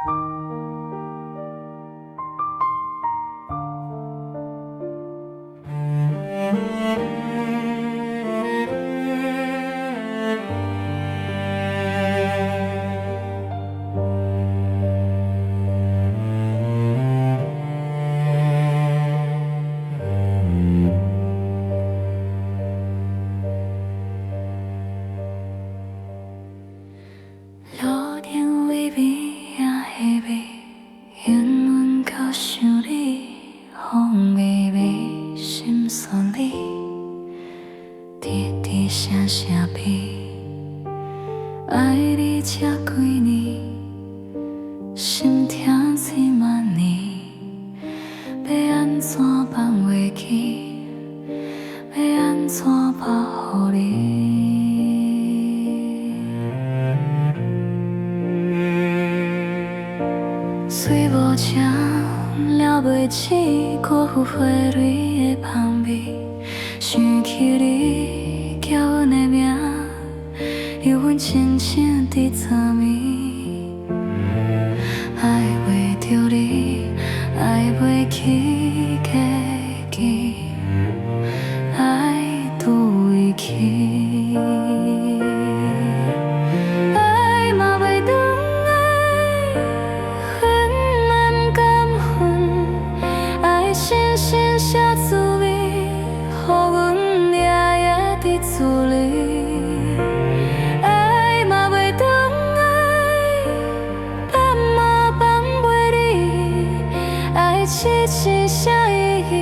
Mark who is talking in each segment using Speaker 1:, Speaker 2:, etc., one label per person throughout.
Speaker 1: 路灯微微啊稀微，因阮较想你，风微微心酸里，滴滴声声悲。爱你这几年，心痛千万年，要安怎放袂记？要安怎保护你？水无情，了袂起辜负花蕊的香味。想起你叫阮的名，犹阮亲像伫昨暝。爱袂着你，爱袂起过去，爱拄位去。新写滋味，予阮夜夜伫厝里，爱嘛袂当爱，放嘛放袂离，爱痴痴啥意义？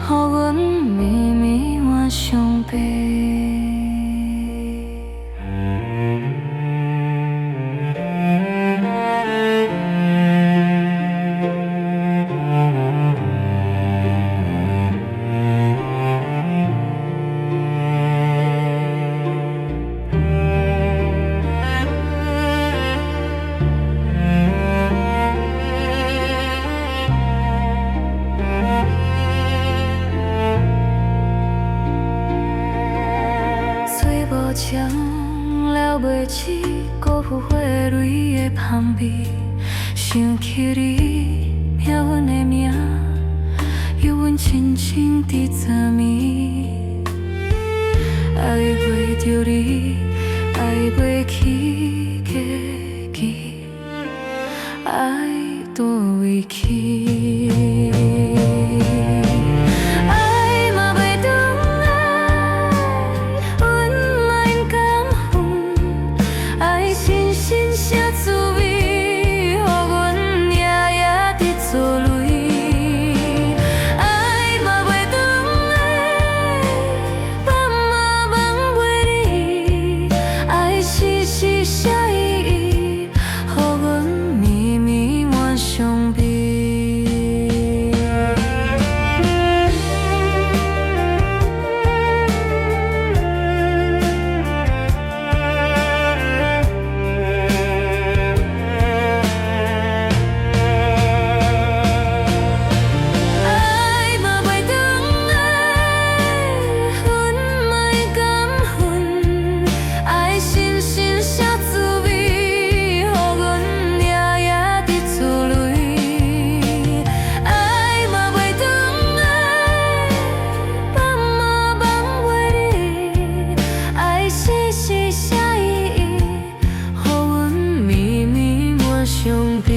Speaker 1: 予阮绵绵晚伤悲。无情了袂起，辜负花蕊的香味。想起你叫阮的名，犹阮亲像伫昨暝。爱袂着你，爱袂起过去，爱倒位去？兄弟。